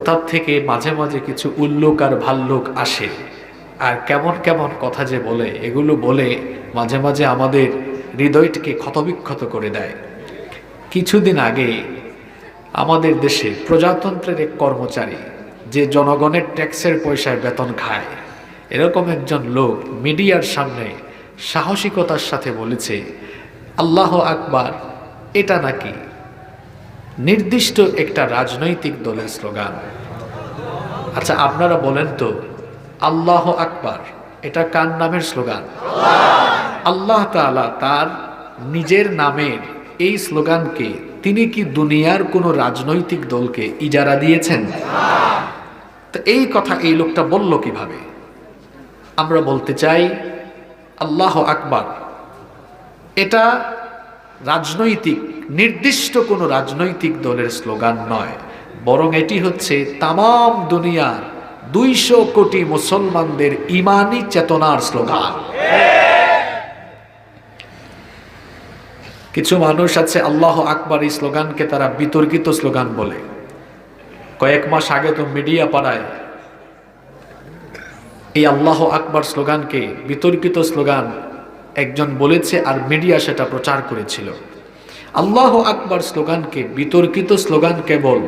তার থেকে মাঝে মাঝে কিছু উল্লুক আর ভাল্লুক আসে, আর কেমন কেমন কথা যে বলে, এগুলো বলে মাঝে মাঝে আমাদের হৃদয়টিকে ক্ষতবিক্ষত করে দেয়। কিছুদিন আগে আমাদের দেশে প্রজাতন্ত্রের এক কর্মচারী, যে জনগণের ট্যাক্সের পয়সায় বেতন খায়, এরকম একজন লোক মিডিয়ার সামনে সাহসিকতার সাথে বলেছে, আল্লাহ আকবার এটা নাকি নির্দিষ্ট একটা রাজনৈতিক দলের স্লোগান। আচ্ছা আপনারা বলেন তো, আল্লাহ আকবার এটা কার নামের স্লোগান? আল্লাহ তাআলা তার নিজের নামের এই স্লোগানকে তিনি কি দুনিয়ার কোনো রাজনৈতিক দলকে ইজারা দিয়েছেন? তো এই কথা এই লোকটা বলল কিভাবে? আমরা বলতে চাই, আল্লাহ আকবার এটা রাজনৈতিক নির্দিষ্ট কোনো রাজনৈতিক দলের স্লোগান নয়, বরং এটি হচ্ছে তামাম দুনিয়ার 200 কোটি মুসলমানদের ইমানি চেতনার স্লোগান। কিছু মানুষ আছে আল্লাহ আকবার এই স্লোগানকে তারা বিতর্কিত স্লোগান বলে। কয়েক মাস আগে তো মিডিয়া পাড়ায় এই আল্লাহ আকবার স্লোগানকে বিতর্কিত স্লোগান একজন বলেছে, আর মিডিয়া সেটা প্রচার করেছিল। আল্লাহ আকবার স্লোগানকে বিতর্কিত স্লোগান কেবল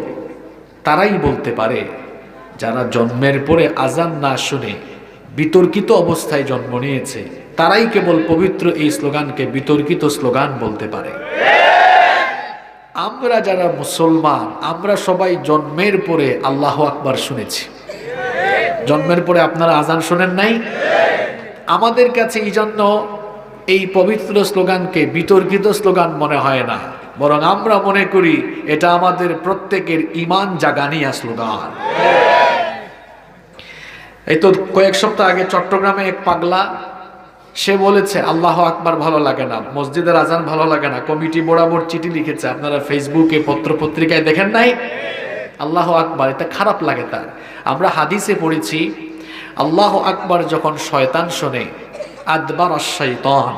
তারাই বলতে পারে যারা জন্মের পরে আজান না শুনে বিতর্কিত অবস্থায় জন্ম নিয়েছে, তারাই কেবল পবিত্র এই স্লোগানকে বিতর্কিত স্লোগান বলতে পারে। আমরা যারা মুসলমান, আমরা সবাই জন্মের পরে আল্লাহ আকবার শুনেছি। জন্মের পরে আপনারা আজান শোনেন নাই? আমাদের কাছে এই জন্য এই পবিত্র স্লোগানকে বিতর্কিত স্লোগান মনে হয় না, বরং আমরা মনে করি এটা আমাদের প্রত্যেকের ঈমান জাগানিয়া স্লোগান। এই তো কয়েক সপ্তাহ আগে চট্টগ্রামে এক পাগলা, সে বলেছে আল্লাহ আকবার ভালো লাগে না, মসজিদের আজান ভালো লাগে না, কমিটি বরাবর চিঠি লিখেছে, আপনারা ফেসবুকে পত্র পত্রিকায় দেখেন নাই? আল্লাহ আকবার এটা খারাপ লাগে তার। আমরা হাদিসে পড়েছি, আল্লাহ আকবার যখন শয়তান শোনে, আদবার আশ-শাইতান,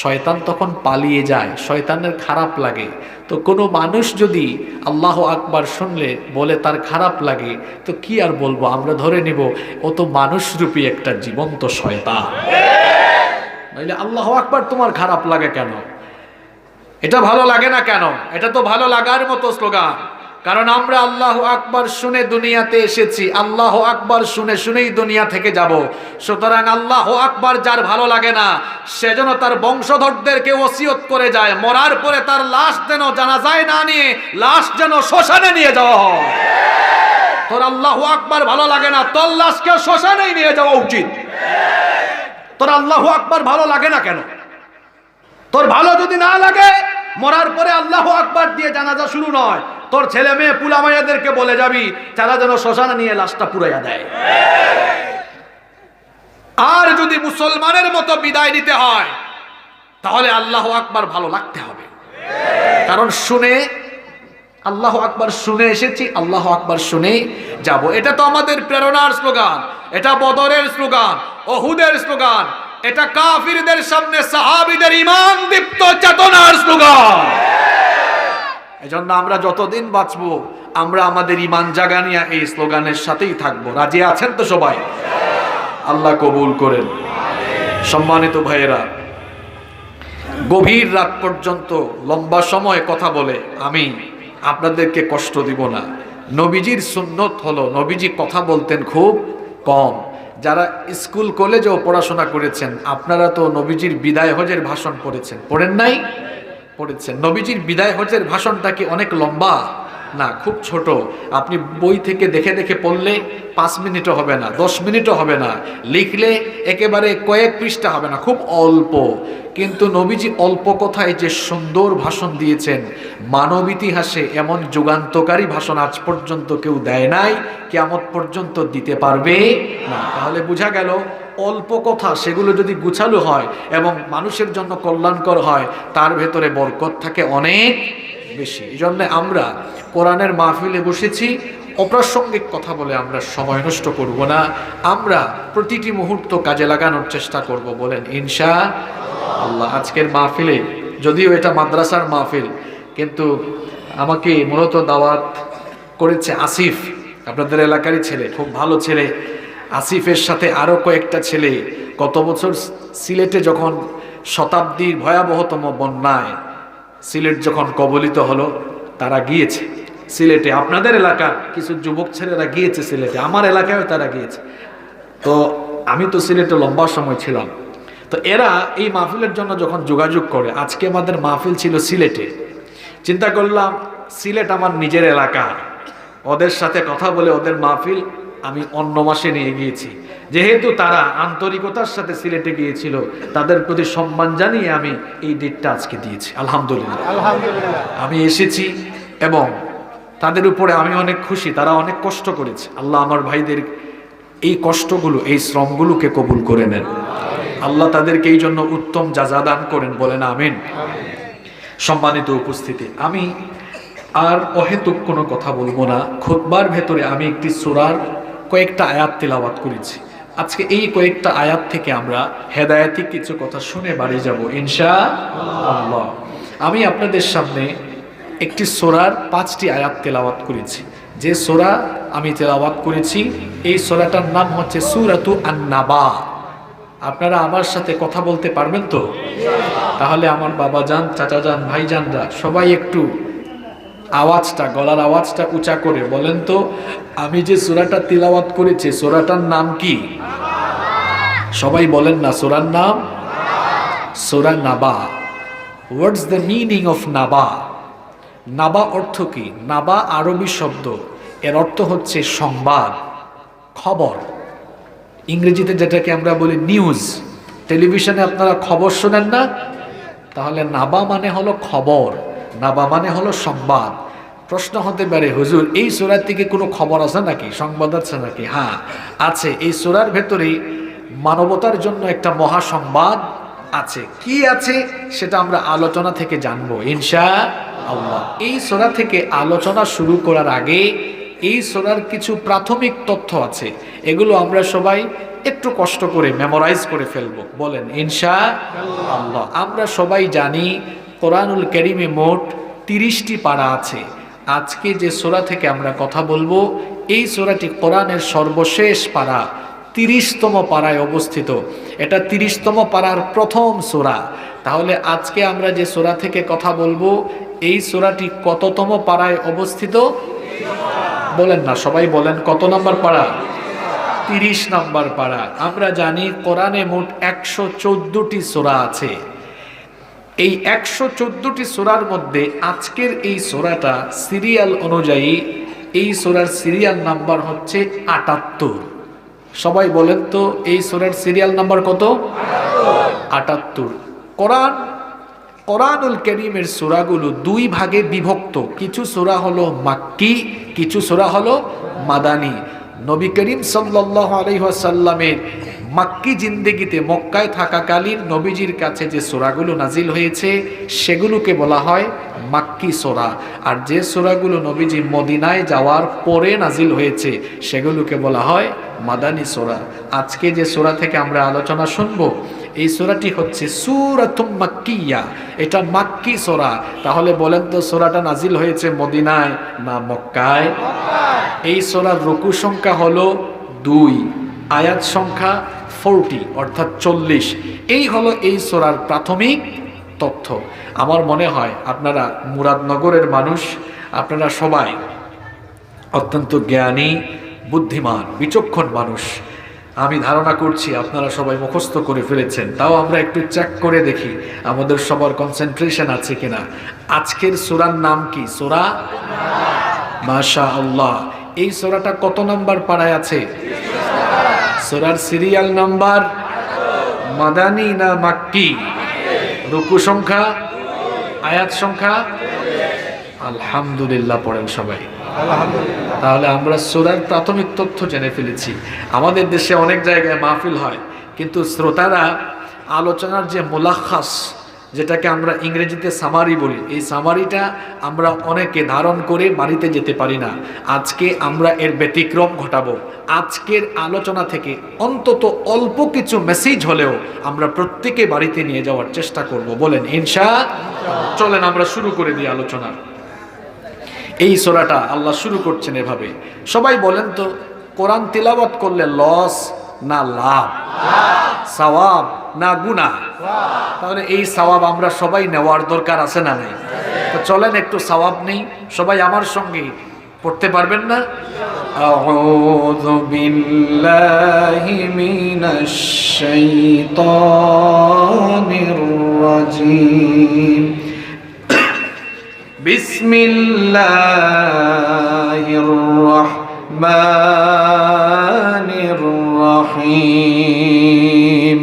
শয়তান তখন পালিয়ে যায়, শয়তানের খারাপ লাগে। তো কোনো মানুষ যদি আল্লাহ আকবার শুনলে বলে তার খারাপ লাগে, তো কি আর বলবো, আমরা ধরে নিব ও তো মানুষরূপী একটা জীবন্ত শয়তান। নইলে আল্লাহ আকবার তোমার খারাপ লাগে কেন? এটা ভালো লাগে না কেন? এটা তো ভালো লাগার মতো স্লোগান। কারণ আমরা আল্লাহু আকবার শুনে দুনিয়াতে এসেছি, আল্লাহু আকবার শুনে শুনেই দুনিয়া থেকে যাব। সুতরাং আল্লাহু আকবার যার ভালো লাগে না, সে যেন তার বংশধরদেরকে ওসিয়ত করে যায়, মরার পরে তার লাশ যেন জানাজায় না নিয়ে লাশ যেন শ্মশানে নিয়ে যাওয়া হয়। তোর আল্লাহু আকবার ভালো লাগে না, তোর লাশকে শ্মশানেই নিয়ে যাওয়া উচিত। তোর আল্লাহু আকবার ভালো লাগে না কেন? তোর ভালো যদি না লাগে, মরার পরে আল্লাহু আকবার দিয়ে জানাজা শুরু নয়, তোর ছেলে মেয়ে পুলামাইয়াদেরকে বলে যাবি তারা যেন শ্মশানে নিয়ে লাশটা পুড়াইয়া দেয়। আর যদি মুসলমানের মতো বিদায় নিতে হয়, তাহলে আল্লাহু আকবার ভালো লাগতে হবে। কারণ শুনে আল্লাহু আকবার শুনে এসেছি, আল্লাহু আকবার শুনে যাব। এটা তো আমাদের প্রেরণার স্লোগান, এটা বদরের স্লোগান, ওহুদের স্লোগান, এটা কাফিরদের সামনে সাহাবীদের ঈমান দীপ্ত চেতনার স্লোগান। এজন্য আমরা যতদিন বাঁচবো, আমরা আমাদের ঈমান জাগানিয়া এই স্লোগানের সাথেই থাকবো। রাজি আছেন তো সবাই? আল্লাহ কবুল করেন। সম্মানিত ভাইয়েরা, গভীর রাত পর্যন্ত লম্বা সময় কথা বলে আমি আপনাদেরকে কষ্ট দিব না। নবীজির সুন্নত হলো, নবীজি কথা বলতেন খুব কম। যারা স্কুল কলেজেও পড়াশোনা করেছেন, আপনারা তো নবীজির বিদায় হজের ভাষণ পড়েছেন, পড়েন নাই? পড়েছেন। নবীজির বিদায় হজের ভাষণটা কি অনেক লম্বা? না, খুব ছোট। আপনি বই থেকে দেখে দেখে পড়লে 5 মিনিটও হবে না, 10 মিনিটও হবে না, লিখলে একেবারে কয়েক পৃষ্ঠা হবে না, খুব অল্প। কিন্তু নবীজি অল্প কথায় যে সুন্দর ভাষণ দিয়েছেন, মানব ইতিহাসে এমন যুগান্তকারী ভাষণ আজ পর্যন্ত কেউ দেয় নাই, কিয়ামত পর্যন্ত দিতে পারবে না। তাহলে বোঝা গেল, অল্প কথা সেগুলো যদি গুছালো হয় এবং মানুষের জন্য কল্যাণকর হয়, তার ভেতরে বরকত থাকে অনেক বেশি। এই জন্য আমরা কোরআনের মাহফিলে বসেছি, অপ্রাসঙ্গিক কথা বলে আমরা সময় নষ্ট করব না, আমরা প্রতিটি মুহূর্ত কাজে লাগানোর চেষ্টা করব। বলেন ইনশাআল্লাহ। আজকের মাহফিলে, যদিও এটা মাদ্রাসার মাহফিল, কিন্তু আমাকে মূলত দাওয়াত করেছে আসিফ। আপনাদের এলাকারই ছেলে, খুব ভালো ছেলে। আসিফের সাথে আরো কয়েকটা ছেলে গত বছর সিলেটে যখন শতাব্দীর ভয়াবহতম বন্যায় সিলেট যখন কবলিত হলো, তারা গিয়েছে সিলেটে। আপনাদের এলাকার কিছু যুবক ছেলেরা গিয়েছে সিলেটে, আমার এলাকায়ও তারা গিয়েছে। তো আমি তো সিলেটে লম্বা সময় ছিলাম। তো এরা এই মাহফিলের জন্য যখন যোগাযোগ করে, আজকে আমাদের মাহফিল ছিল সিলেটে, চিন্তা করলাম সিলেট আমার নিজের এলাকা, ওদের সাথে কথা বলে ওদের মাহফিল আমি অন্য মাসে নিয়ে গিয়েছি। যেহেতু তারা আন্তরিকতার সাথে সিলেটে গিয়েছিল, তাদের প্রতি সম্মান জানিয়ে আমি এই ডেটটা আজকে দিয়েছি। আলহামদুলিল্লাহ, আমি এসেছি এবং তাদের উপরে আমি অনেক খুশি। তারা অনেক কষ্ট করেছে। আল্লাহ আমার ভাইদের এই কষ্টগুলো, এই শ্রমগুলোকে কবুল করে নেন। আল্লাহ তাদেরকে এই জন্য উত্তম যাজা দান করেন, বলেন আমিন। সম্মানিত উপস্থিতি, আমি আর অহেতুক কোনো কথা বলবো না। খুতবার ভেতরে আমি একটি সূরার কয়েকটা আয়াত তেলাওয়াত করেছি। আজকে এই কয়েকটা আয়াত থেকে আমরা হেদায়েতি কিছু কথা শুনে বাড়ি যাব ইনশাআল্লাহ। আমি আপনাদের সামনে একটি সূরার 5টি আয়াত তেলাওয়াত করেছি। যে সূরা আমি তেলাওয়াত করেছি, এই সূরাটার নাম হচ্ছে সূরাতু আন-নাবা। আপনারা আমার সাথে কথা বলতে পারবেন তো? তাহলে আমার বাবা যান, চাচা যান, ভাই যানরা সবাই একটু আওয়াজটা, গলার আওয়াজটা উঁচা করে বলেন তো, আমি যে সূরাটা তিলাওয়াত করেছি সূরাটার নাম কি? সবাই বলেন না, সূরার নাম সূরা নাবা। হোয়াটস দ্য মিনিং অফ নাবা? নাবা অর্থ কি? নাবা আরবি শব্দ, এর অর্থ হচ্ছে সংবাদ, খবর। ইংরেজিতে যেটাকে আমরা বলি নিউজ। টেলিভিশনে আপনারা খবর শোনেন না? তাহলে নাবা মানে হলো খবর, নাবা মানে হলো সংবাদ। প্রশ্ন হতে পারে, হুজুর এই সূরা থেকে কোনো খবর আছে নাকি, সংবাদ আছে নাকি? হ্যাঁ আছে। এই সূরার ভেতরে মানবতার জন্য একটা মহা সংবাদ আছে। কি আছে সেটা আমরা আলোচনা থেকে জানবো ইনশাআল্লাহ। এই সূরা থেকে আলোচনা শুরু করার আগে এই সূরার কিছু প্রাথমিক তথ্য আছে, এগুলো আমরা সবাই একটু কষ্ট করে মেমোরাইজ করে ফেলবো, বলেন ইনশাআল্লাহ। আমরা সবাই জানি কোরআনুল কারীমে মোট 30টি পারা আছে। আজকে যে সূরা থেকে আমরা কথা বলবো, এই সূরাটি কোরআনের সর্বশেষ পারা, 30তম পারায় অবস্থিত। এটা 30তম পারার প্রথম সূরা। তাহলে আজকে আমরা যে সূরা থেকে কথা বলবো, এই সূরাটি কততম পারায় অবস্থিত? বলেন না, সবাই বলেন, কত নম্বর পারা? 30 নম্বর পারা। আমরা জানি কোরআনে মোট 114টি সূরা আছে। এই 114টি সূরার মধ্যে আজকের এই সূরাটা সিরিয়াল অনুযায়ী, এই সূরার সিরিয়াল নাম্বার হচ্ছে 78। সবাই বলেন তো, এই সূরার সিরিয়াল নাম্বার কত? 78। কোরআনুল কারীমের সূরাগুলো দুই ভাগে বিভক্ত। কিছু সূরা হলো মাক্কি, কিছু সূরা হলো মাদানী। নবী করিম সাল্লাল্লাহু আলাইহি ওয়াসাল্লামের মাক্কি জিন্দেগিতে, মক্কায় থাকাকালীন নবীজির কাছে যে সূরাগুলো নাজিল হয়েছে সেগুলোকে বলা হয় মাক্কি সূরা। আর যে সূরাগুলো নবীজি মদিনায় যাওয়ার পরে নাজিল হয়েছে সেগুলোকে বলা হয় মাদানী সূরা। আজকে যে সূরা থেকে আমরা আলোচনা শুনবো, এই সূরাটি হচ্ছে সূরাতুম মাক্কিয়া, এটা মাক্কি সূরা। তাহলে বলেন তো, সূরাটা নাজিল হয়েছে মদিনায় না মক্কায়? এই সূরার রুকু সংখ্যা হলো 2, আয়াত সংখ্যা 40 অর্থাৎ 40। এই হলো এই সূরার প্রাথমিক তথ্য। আমার মনে হয় আপনারা মুরাদনগরের মানুষ, আপনারা সবাই অত্যন্ত জ্ঞানী, বুদ্ধিমান, বিচক্ষণ মানুষ। আমি ধারণা করছি আপনারা সবাই মুখস্থ করে ফেলেছেন। তাও আমরা একটু চেক করে দেখি আমাদের সবার কনসেন্ট্রেশন আছে কিনা। আজকের সূরার নাম কি? সূরা মাশাআল্লাহ। এই সূরাটা কত নাম্বার পারায় আছে? সূরার সিরিয়াল নাম্বার মাদানী না মাক্কি? রুকু সংখ্যা, আয়াত সংখ্যা? আলহামদুলিল্লাহ পড়েন সবাই। তাহলে আমরা সূরার প্রাথমিক তথ্য জেনে ফেলেছি। আমাদের দেশে অনেক জায়গায় মাহফিল হয়, কিন্তু শ্রোতারা আলোচনার যে মুলাখাস, যেটাকে আমরা ইংরেজিতে সামারি বলি, এই সামারিটা আমরা অনেকে ধারণ করে বাড়িতে যেতে পারি না। আজকে আমরা এর ব্যতিক্রম ঘটাবো। আজকের আলোচনা থেকে অন্তত অল্প কিছু মেসেজ হলেও আমরা প্রত্যেকে বাড়িতে নিয়ে যাওয়ার চেষ্টা করব, বলেন ইনশাআল্লাহ। চলেন আমরা শুরু করে দিই আলোচনা। এই সূরাটা আল্লাহ শুরু করছেন এভাবে। সবাই বলেন তো, কোরআন তিলাওয়াত করলে লস না লাভ? সওয়াব না গুনাহ? তাহলে এই সওয়াব আমরা সবাই নেওয়ার দরকার আছে না নাই? তো চলেন একটু সওয়াব নেই সবাই আমার সঙ্গে। পড়তে পারবেন না? আউযু বিল্লাহি মিনাশ শাইতানির রাজীম। বিসমিল্লাহির রাহমানির রাহিম।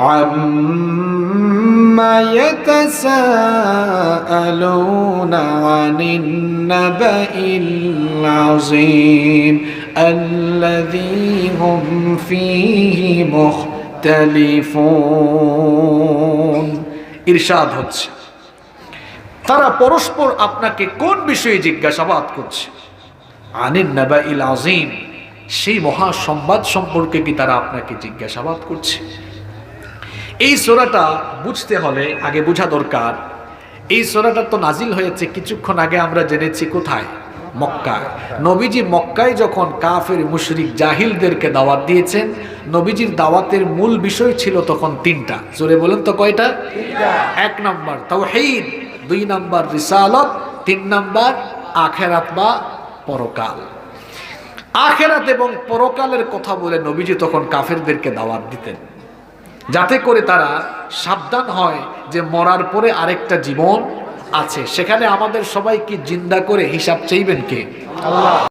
عما يتساءلون عن النبأ العظيم الذي هم فيه مختلفون। ইরশাদ হচ্ছে, তারা পরস্পর আপনাকে কোন বিষয়ে জিজ্ঞাসাবাদ করছে? আনিন নাবাইল আযীম, সেই মহা সংবাদ সম্পর্কে কি তারা আপনাকে জিজ্ঞাসাবাদ করছে? এই সূরাটা বুঝতে হলে আগে বোঝা দরকার, এই সূরাটা তো নাজিল হয়েছে কিছুক্ষণ আগে আমরা জেনেছি কোথায়? মক্কায়। নবীজি মক্কায় যখন কাফের মুশরিক জাহিলদেরকে দাওয়াত দিয়েছেন, নবীজির দাওয়াতের মূল বিষয় ছিল তখন তিনটা। জোরে বলেন তো কয়টা? এক নাম্বার তাওহীদ, দুই নাম্বার রিসালাত, তিন নাম্বার আখিরাত বা পরকাল। আখিরাত এবং পরকালের কথা বলে নবীজি তখন কাফেরদেরকে দাওয়াত দিতেন, যাতে করে তারা সাবধান হয় যে মরার পরে আরেকটা জীবন আছে, সেখানে আমাদের সবাইকে জিন্দা করে হিসাব চাইবেন কে? আল্লাহ।